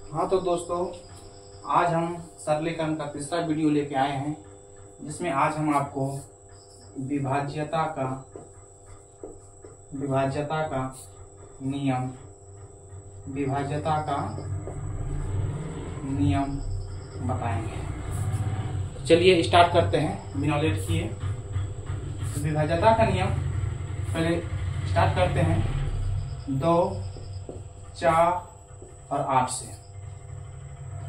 हाँ तो दोस्तों, आज हम सरलीकरण का तीसरा वीडियो लेके आए हैं, जिसमें आज हम आपको विभाज्यता का नियम बताएंगे। तो चलिए स्टार्ट करते हैं बिना लेट किए। तो विभाज्यता का नियम पहले स्टार्ट करते हैं 2, 4 और 8 से।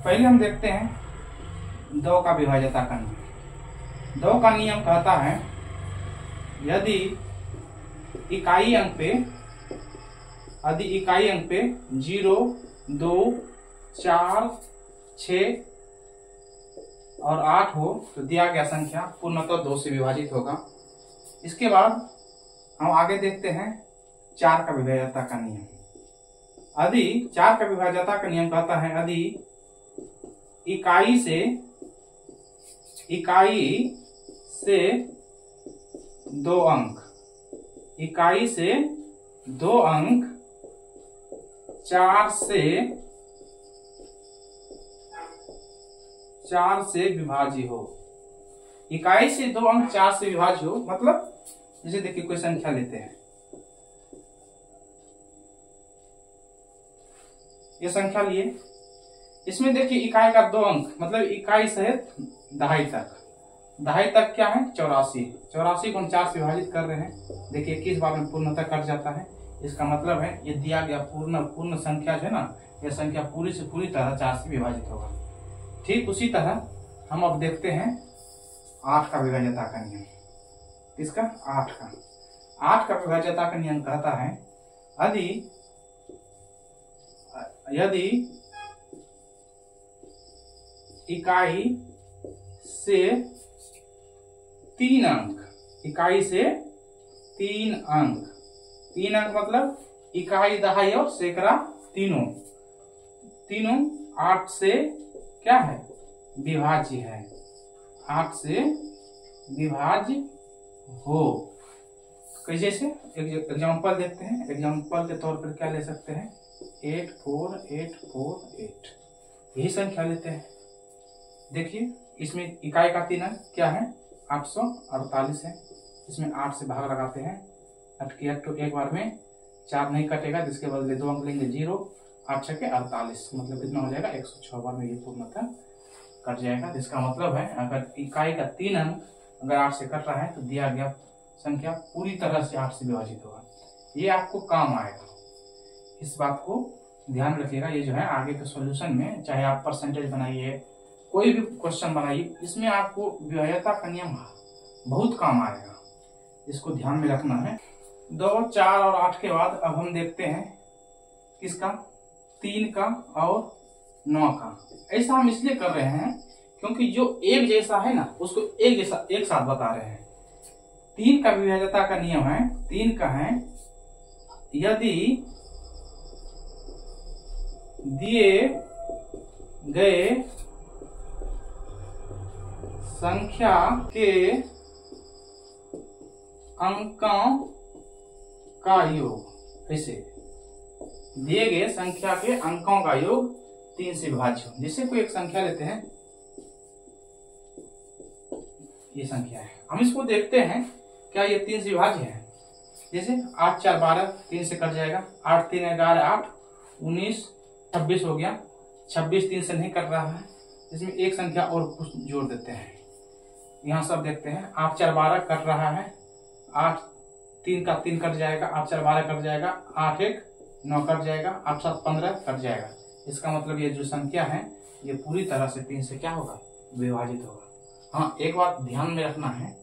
पहले हम देखते हैं 2 का विभाज्यता का नियम। 2 का नियम कहता है, यदि इकाई अंक पे 0, 2, 4, 6 और 8 हो तो दिया गया संख्या पूर्णतः 2 से विभाजित होगा। इसके बाद हम आगे देखते हैं 4 का विभाज्यता का नियम। यदि 4 का विभाज्यता का नियम कहता है, यदि इकाई से दो अंक 4 से विभाज्य हो। इकाई से 2 अंक 4 से विभाज्य हो मतलब, जैसे देखिए कोई संख्या लेते हैं, ये संख्या लिए, इसमें देखिए इकाई का 2 अंक मतलब इकाई से दहाई तक क्या है 84 को हम 4 से विभाजित कर रहे हैं। देखिए किस बार में पूर्णतः कट जाता है, इसका मतलब है ये दिया गया पूर्ण संख्या जो है ना, यह संख्या पूरी से पूरी तरह 4 से विभाजित होगा। ठीक उसी तरह हम अब देखते हैं 8 का विभाज्यता का नियम। किसका? 8 का विभाज्यता का नियम कहता है, यदि इकाई से 3 अंक मतलब इकाई, दहाई और सैकड़ा तीनों 8 से क्या है विभाज्य है, 8 से विभाज्य हो। कैसे से एग्जांपल देखते हैं। एग्जांपल के तौर पर क्या ले सकते हैं, 8, 4, 8, 4, 8 यही संख्या लेते हैं। देखिए इसमें इकाई का 3 अंक क्या है 848 है। इसमें 8 से भाग लगाते हैं, 8 की 8 तो एक बार में 4 नहीं कटेगा, जिसके बदले 2 अंक लेंगे 0, 8 6 के 48 मतलब कितना हो जाएगा 106 बार में ये पूर्णतः कट जाएगा। जिसका मतलब है अगर इकाई का 3 अंक अगर 8 से कट रहा है तो दिया गया संख्या पूरी तरह से 8 से विभाजित होगा। ये आपको काम आएगा, इस बात को ध्यान रखिएगा। ये जो है आगे के सॉल्यूशन में, चाहे आप परसेंटेज बनाइए, कोई भी क्वेश्चन बनाइए, इसमें आपको विभाज्यता का नियम बहुत काम आएगा, इसको ध्यान में रखना है। 2, 4 और 8 के बाद अब हम देखते हैं किसका, 3 का और 9 का। ऐसा हम इसलिए कर रहे हैं क्योंकि जो एक जैसा है ना उसको एक साथ बता रहे हैं। 3 का विभाज्यता का नियम है, 3 का है, यदि दिए गए संख्या के अंकों का योग, ऐसे दिए गए संख्या के अंकों का योग 3 से विभाज्य हो। जैसे कोई एक संख्या लेते हैं, ये संख्या है, हम इसको देखते हैं क्या ये 3 से विभाज्य है। जैसे 8 4 12 3 से कट जाएगा, 8 3 11 8 19 26 हो गया, 26 3 से नहीं कट रहा है। इसमें एक संख्या और कुछ जोड़ देते हैं, यहाँ सब देखते हैं। 8 4 12 कट रहा है, 8 3 का 3 कट जाएगा, 8 4 12 कट जाएगा, 8 1 9 कट जाएगा, 8 7 15 कट जाएगा। इसका मतलब ये जो संख्या है ये पूरी तरह से 3 से क्या होगा विभाजित होगा। हाँ, एक बात ध्यान में रखना है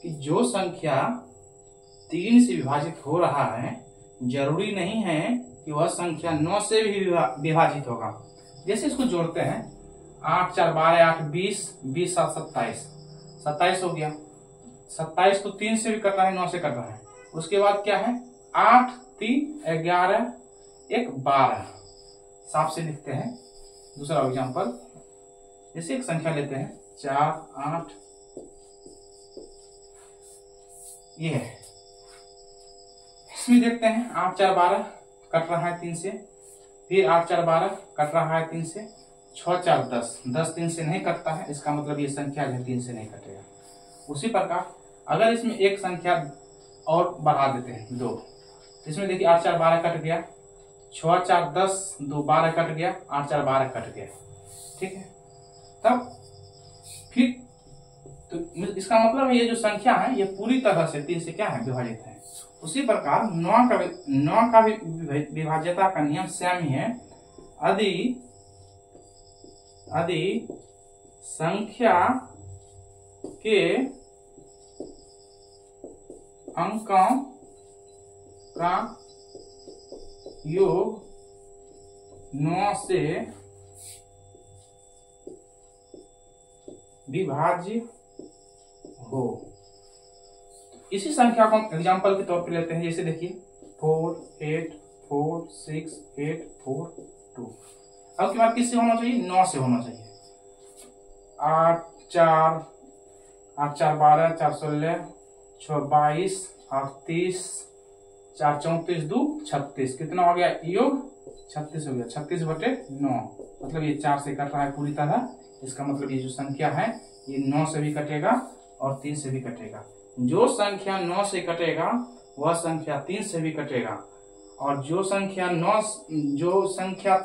कि जो संख्या 3 से विभाजित हो रहा है जरूरी नहीं है कि वह संख्या 9 से भी विभाजित होगा। जैसे इसको जोड़ते हैं, 8 4 12 8 20 20 7 27 हो गया। 27 तो 3 से भी कट रहा है, 9 से कट रहा है। उसके बाद क्या है 8 3 11 1 12। साफ से लिखते हैं दूसरा एग्जांपल। जैसे एक संख्या लेते हैं 4 8, ये है। इसमें देखते हैं 8 4 12 कट रहा है 3 से, फिर 8 4 12 कट रहा है 3 से, 6 4 10, 10 3 से नहीं कटता है, इसका मतलब ये संख्या जो 3 से नहीं कटेगा। उसी प्रकार अगर इसमें एक संख्या और बढ़ा देते हैं 2, तो इसमें देखिए 8 4 12 कट गया, 6 4 10, 2 12 कट गया, 8 4 12 कट गया, ठीक है। तब फिर तो इसका मतलब ये जो संख्या है ये पूरी तरह से 3 से क्या है, विभाजित है। उसी प्रकार 9 का विभाज्यता का नियम सेम ही है। यदि संख्या के अंकों का योग 9 से विभाज्य हो। इसी संख्या को एग्जांपल के तौर पे लेते हैं, जैसे देखिए 4 8 4 6 8 4 2। अब की बात किससे होना चाहिए, 9 से होना चाहिए। 8 4 12 4 16 6 22 8 30 4 34 2 36, कितना हो गया योग 36 हो गया, 36/9, मतलब ये 4 से कट रहा है पूरी तरह। इसका मतलब ये जो संख्या है ये 9 से भी कटेगा और 3 से भी कटेगा। जो संख्या 9 से कटेगा वह संख्या 3 से भी कटेगा, और जो संख्या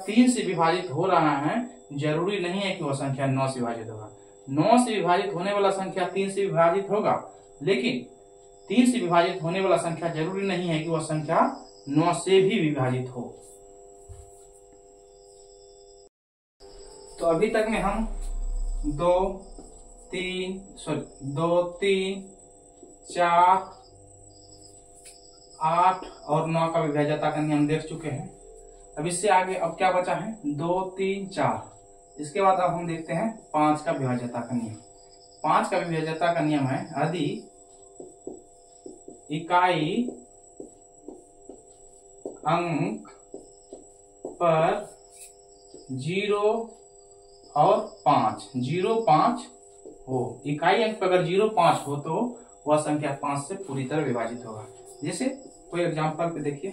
3 से विभाजित हो रहा है जरूरी नहीं है कि वह संख्या 9 से विभाजित होगा। 9 से विभाजित होने वाला संख्या 3 से विभाजित होगा, लेकिन 3 से विभाजित होने वाला संख्या जरूरी नहीं है कि वह संख्या 9 से भी विभाजित हो। तो अभी तक में हम 2 3 4 8 और 9 का विभाज्यता का नियम देख चुके हैं। अब इससे आगे अब क्या बचा है, 2 3 4। इसके बाद अब हम देखते हैं 5 का विभाज्यता का नियम। 5 का विभाज्यता का नियम है, यदि इकाई अंक पर 0 और 5 0 5 हो, इकाई अंक पर अगर 0 5 हो तो वह संख्या 5 से पूरी तरह विभाजित होगा। जैसे कोई एग्जांपल पे देखिए,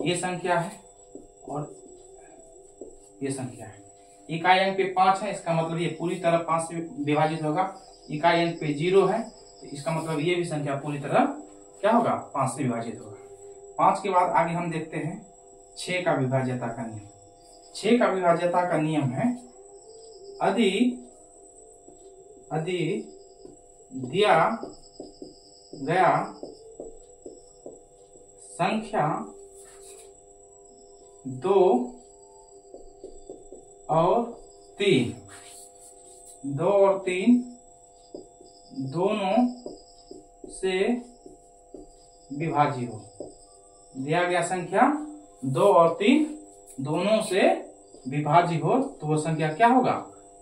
ये संख्या है और ये संख्या है, इकाई अंक पे 5 है, इसका मतलब ये पूरी तरह 5 से विभाजित होगा। इकाई अंक पे 0 है, तो इसका मतलब ये भी संख्या पूरी तरह क्या होगा, 5 से विभाजित होगा। 5 के बाद आगे हम देखते हैं 6 का विभाज्यता का नियम। 6 का विभाज्यता का नियम है, यदि दिया गया संख्या 2 और 3 दोनों से विभाज्य हो। दिया गया संख्या 2 और 3 दोनों से विभाज्य हो तो वो संख्या क्या होगा,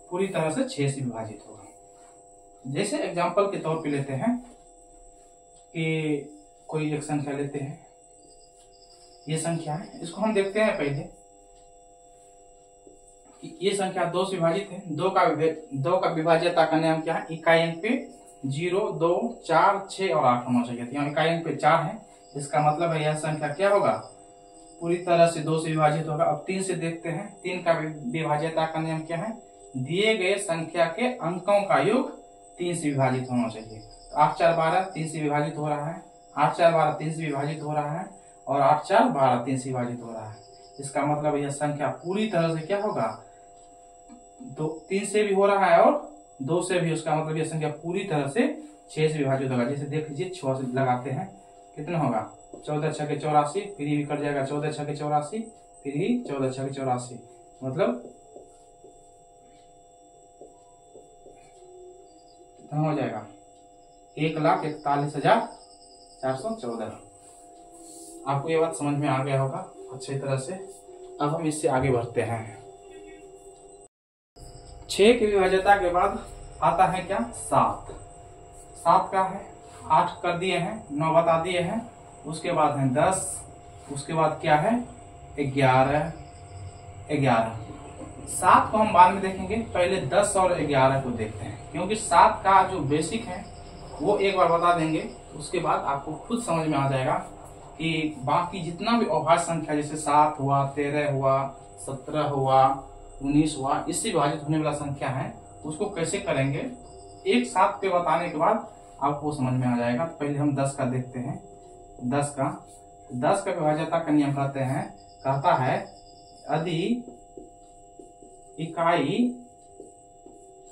पूरी तरह से 6 से विभाजित होगा। जैसे एग्जांपल के तौर पे लेते हैं कि कोई एक संख्या लेते हैं, ये संख्या है, इसको हम देखते हैं पहले कि ये संख्या 2 से विभाजित है। 2 का विभाज्यता का नियम क्या है, इकाई अंक पे 0 2 4 6 और 8 होना चाहिए। तो यहाँ इकाई अंक पे 4 है, इसका मतलब है यह संख्या क्या होगा, पूरी तरह से 2 से विभाजित होगा। अब 3 से देखते हैं, 3 का विभाज्यता का नियम क्या है, दिए गए संख्या के अंकों का योग 3 से विभाजित होना चाहिए। तो 8 4 12 3 से विभाजित हो रहा है, 8 4 12 3 से विभाजित हो रहा है, और 8 4 12 3 से विभाजित हो रहा है। इसका मतलब यह संख्या पूरी तरह से क्या होगा, 3 से भी हो रहा है और 2 से भी, उसका मतलब यह संख्या पूरी तरह से 6 से विभाजित होगा। जैसे देख लीजिए 6 से लगाते हैं, कितना होगा, 14 6 के 84, फिर ये भी कट जाएगा 14 6 के 84, फिर ही 14 6 के 84, मतलब कितना हो जाएगा, 1,41,414। आपको ये बात समझ में आ गया होगा अच्छी तरह से। अब हम इससे आगे बढ़ते हैं। 6 की विभाज्यता के बाद आता है क्या, 7। 7 का है, 8 कर दिए हैं, 9 बता दिए हैं, उसके बाद है 10, उसके बाद क्या है 11। 7 को हम बाद में देखेंगे, पहले 10 और 11 को देखते हैं, क्योंकि 7 का जो बेसिक है वो एक बार बता देंगे, उसके बाद आपको खुद समझ में आ जाएगा कि बाकी जितना भी अभाज्य संख्या जैसे 7 हुआ, 13 हुआ, 17 हुआ, 19 हुआ, इससे विभाजित होने वाला संख्या है उसको कैसे करेंगे एक साथ पे बताने के बाद आपको समझ में आ जाएगा। तो पहले हम 10 का देखते हैं। 10 का विभाज्यता का नियम कहता है यदि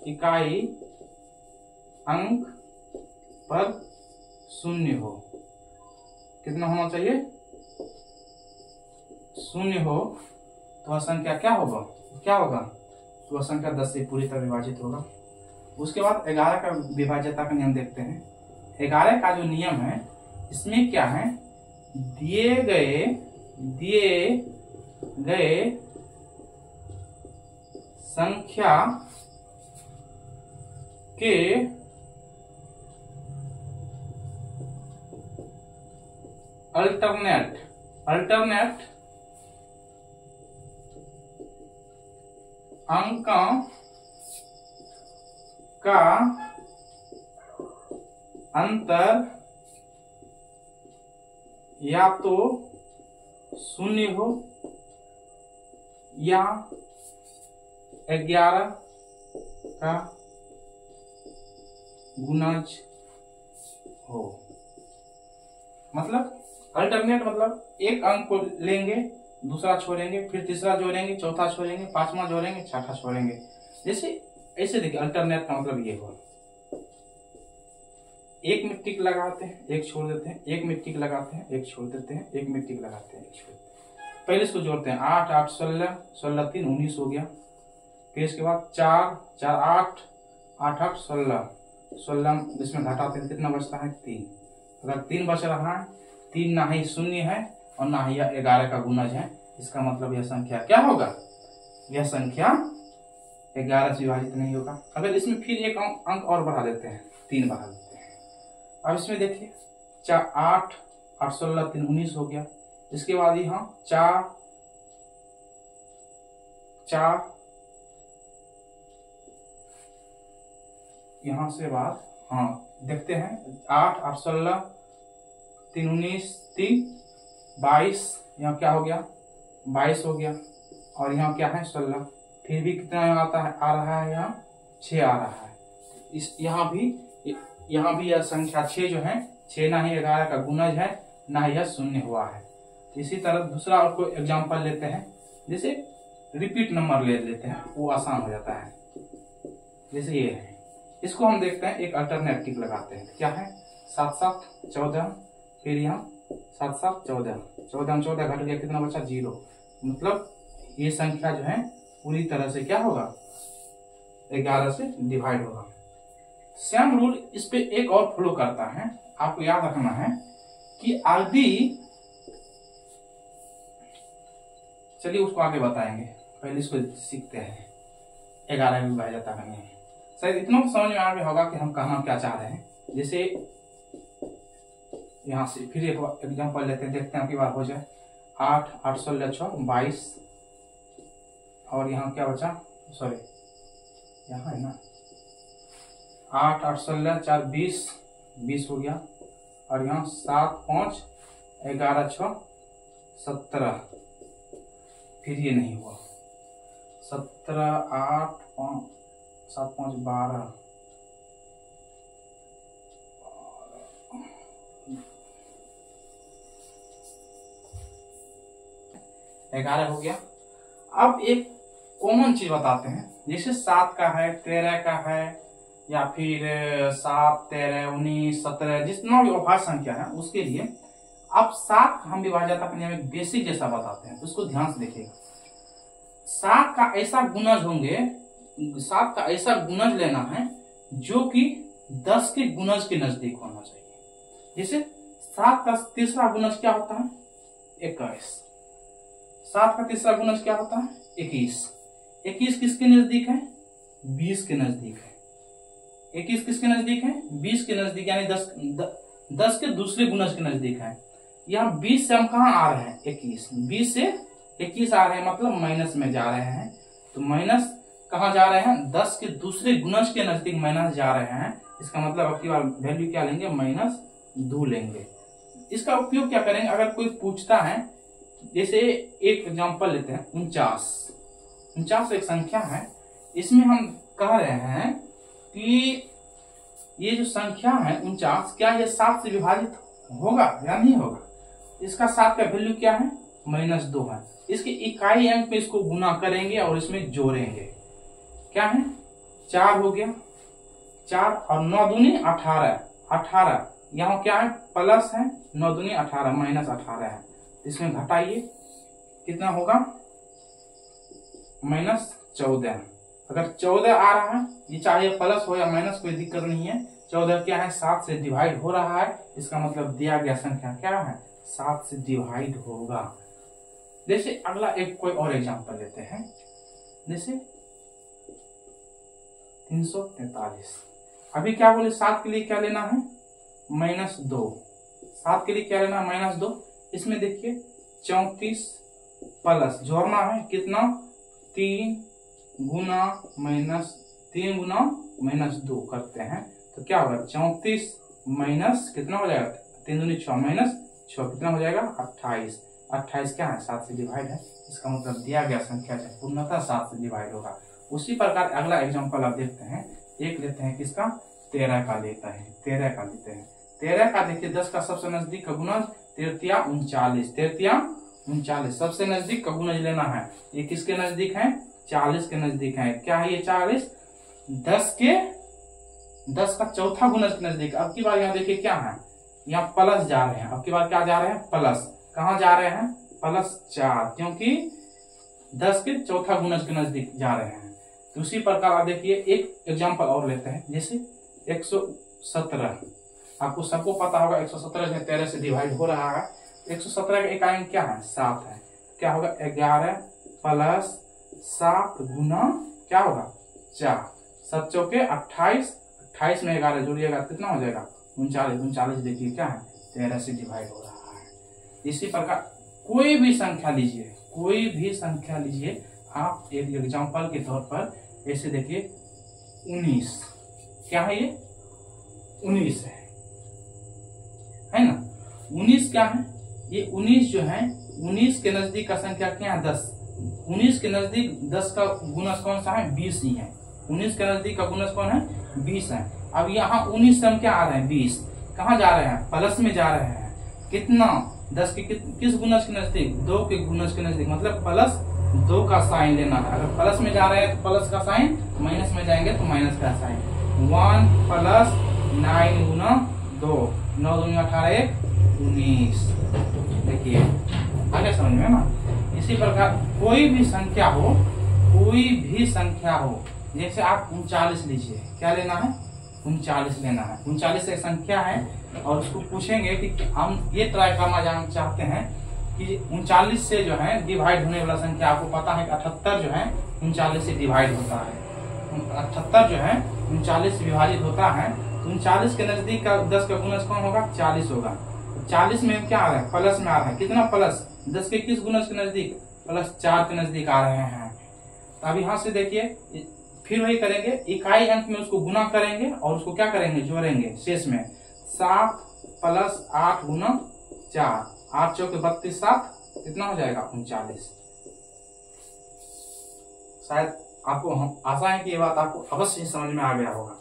इकाई अंक पर शून्य हो, कितना होना चाहिए? शून्य हो तो वह संख्या क्या होगा? तो वह संख्या 10 से पूरी तरह विभाजित होगा। उसके बाद 11 का विभाज्यता का नियम देखते हैं। 11 का जो नियम है इसमें क्या है, दिए गए संख्या के अल्टरनेट अंकों का अंतर या तो शून्य हो या 11 का गुणज हो। मतलब अल्टरनेट मतलब एक अंक को लेंगे, दूसरा छोड़ेंगे, फिर तीसरा जोड़ेंगे, चौथा छोड़ेंगे, पांचवा जोड़ेंगे, छठा छोड़ेंगे। जैसे ऐसे देखिए, अल्टरनेट का मतलब ये हुआ, एक में टिक लगाते हैं, एक छोड़ देते हैं, एक में टिक लगाते हैं, एक छोड़ देते हैं, एक में टिक लगाते हैं, एक छोड़ देते हैं। पहले इसको जोड़ते हैं, 8 8 16 16 3 19 हो गया। फिर इसके बाद 4 4 8 8 8 16 16, इसमें घटाते हैं, कितना बचता है? 3। अगर 3 बच रहा है, 3 ना ही शून्य है और ना ही 11 का गुणज है, इसका मतलब यह संख्या क्या होगा? यह संख्या 11 से विभाजित नहीं होगा। अगर इसमें फिर एक अंक और बढ़ा देते हैं, 3 बढ़ा देते हैं। अब इसमें देखिए 8 8 16 3 19 हो गया। इसके बाद यहाँ 4 4 यहाँ से बाद देखते हैं 8 8 16 3 19 3 22, यहाँ क्या हो गया? 22 हो गया। और यहाँ क्या है? 16। फिर भी कितना आता है? आ रहा है यहाँ 6 आ रहा है। इस यहाँ भी यह संख्या 6 जो है, 6 ना ही 11 का गुणज है, ना ही यह शून्य हुआ है। इसी तरह दूसरा और कोई एग्जाम्पल लेते हैं, जैसे रिपीट नंबर ले लेते हैं, वो आसान हो जाता है। जैसे ये है, इसको हम देखते हैं, एक अल्टरनेटिव लगाते हैं। क्या है? 7 7 14, फिर यहाँ 7 7 14 14 में 14 घट गया, कितना बचा? 0। मतलब ये संख्या जो है पूरी तरह से क्या होगा? 11 से डिवाइड होगा। सेम रूल इस पे एक और फॉलो करता है। आपको याद रखना है कि यदि, चलिए उसको आगे बताएंगे, पहले इसको सीखते हैं। 11 में विभाज्यता करनी है, शायद इतना समझ में आ गया होगा कि हम कहना क्या चाह रहे हैं। जैसे यहां से फिर एक एग्जांपल लेते हैं, देखते हैं आपकी बात हो जाए। 8 8 16 6 22, और यहाँ क्या बचा? सॉरी, यहाँ है ना, 8 8 16 4 20 20 हो गया। और यहाँ 7 5 11 6 17, फिर ये नहीं हुआ। 17 8 5 7 5 12, 11 हो गया। अब एक कॉमन चीज बताते हैं, जैसे 7 का है, 13 का है, या फिर 7 13 19 17, जितना भी अभाज्य संख्या है उसके लिए अब 7 हम विभाज्यता के नियम में बेसिक जैसा बताते हैं, उसको ध्यान से देखिएगा। 7 का ऐसा गुणज होंगे, 7 का ऐसा गुणज लेना है जो कि 10 के गुणज के नजदीक होना चाहिए। जैसे 7 का तीसरा गुणज क्या होता है? 21। 7 का तीसरा गुणज क्या होता है? 21। 21 किसके नजदीक है? 20 के नजदीक है। 21 किसके नजदीक है? 20 के नजदीक, यानी 10 के दूसरे गुणज के नजदीक है। यहाँ 20 से हम कहाँ आ रहे हैं? 21। 20 से 21 आ रहे हैं, मतलब माइनस में जा रहे हैं। तो माइनस कहाँ जा रहे हैं? 10 के दूसरे गुणज के नजदीक माइनस जा रहे हैं। इसका मतलब अब की बार वैल्यू क्या लेंगे? -2 लेंगे। इसका उपयोग क्या करेंगे, अगर कोई पूछता है, जैसे एक एग्जांपल लेते हैं 49 एक संख्या है, इसमें हम कह रहे हैं कि ये जो संख्या है 49, क्या ये 7 से विभाजित होगा या नहीं होगा। इसका 7 का वैल्यू क्या है, -2 है। इसके इकाई अंक में इसको गुना करेंगे और इसमें जोड़ेंगे, क्या है 4 हो गया, 4 और 9 दूनी 18, यहाँ क्या है प्लस है, 9 दूनी 18 -18 है। इसमें घटाइए कितना होगा -14। अगर 14 आ रहा है, ये चाहे प्लस हो या माइनस कोई दिक्कत नहीं है, 14 क्या है 7 से डिवाइड हो रहा है, इसका मतलब दिया गया संख्या क्या है 7 से डिवाइड होगा। जैसे अगला एक कोई और एग्जांपल लेते हैं, जैसे 343। अभी क्या बोले 7 के लिए क्या लेना है -2, 7 के लिए क्या लेना है -2। इसमें देखिए 34 प्लस जोड़ना है कितना 3 गुना -2 करते हैं तो क्या होगा 34 माइनस कितना हो जाएगा 3 दूनी 6 -6 कितना हो जाएगा 28। 28 क्या है 7 से डिवाइड है, इसका मतलब दिया गया संख्या है पूर्णतः 7 से डिवाइड होगा। उसी प्रकार अगला एग्जांपल आप देखते हैं, एक लेते हैं किसका 13 का लेते हैं 13 का देखिए 10 का सबसे नजदीक का गुणज 33 सबसे नजदीक का गुणज लेना है। ये किसके नजदीक है 40 के नजदीक है। क्या है ये 40 10 का चौथा गुणज के नजदीक। अब की बार यहाँ देखिए क्या है, यहाँ प्लस जा रहे हैं, अब की बार क्या जा रहे हैं प्लस, कहाँ जा रहे हैं +4, क्योंकि 10 के चौथा गुणज के नजदीक जा रहे हैं। तो उसी प्रकार आप देखिए एक एग्जांपल और लेते हैं, जैसे 117। आपको सबको पता होगा 117 में 13 से डिवाइड हो रहा है। 117 का इकाई अंक क्या है 7 है, क्या होगा 11 + 7 गुना क्या होगा 4, 7 चौके 28 में 11 जोड़िएगा कितना हो जाएगा 39 देखिए क्या है 13 से डिवाइड हो रहा है। इसी प्रकार कोई भी संख्या लीजिए आप एक एग्जांपल के तौर पर, ऐसे देखिए 19, क्या है ये 19 है ना। 19 क्या है, ये 19 जो है 19 के नजदीक का संख्या क्या है 10। 19 के नजदीक 10 का गुणज कौन सा है 20 ही है। 19 के नजदीक का गुणज कौन है 20 है। अब यहाँ 19 से हम क्या आ रहे हैं 20, कहाँ जा रहे हैं प्लस में जा रहे हैं, कितना 10 के किस गुणज के नजदीक 2 के गुणज के नजदीक, मतलब +2 का साइन लेना है। अगर प्लस में जा रहे हैं तो प्लस का साइन, माइनस में जाएंगे तो माइनस का साइन। 1 + 9 गुना 2, 9 दूनी 18 19। देखिए आगे समझ में ना। इसी प्रकार कोई भी संख्या हो, जैसे आप 39 लीजिए, क्या लेना है 39 लेना है। 39 एक संख्या है और उसको पूछेंगे कि हम ये ट्राई करना जानना चाहते हैं कि 39 से जो है डिवाइड होने वाला संख्या, आपको पता है कि 78 जो है 39 से डिवाइड होता है। 78 जो है 39 से विभाजित होता है। 39 के नजदीक का 10 का गुणज कौन होगा 40 होगा। 40 में क्या आ रहा है प्लस में आ रहा है, कितना प्लस 10 के किस गुणज के नजदीक +4 के नजदीक आ रहे हैं। अब यहाँ से देखिए फिर वही करेंगे, इकाई अंक में उसको गुना करेंगे और उसको क्या करेंगे जोड़ेंगे शेष में। 7 + 8 गुना 4, 8 चौके 32, 7 कितना हो जाएगा 39। शायद आपको आशा है कि ये बात आपको अवश्य समझ में आ गया होगा।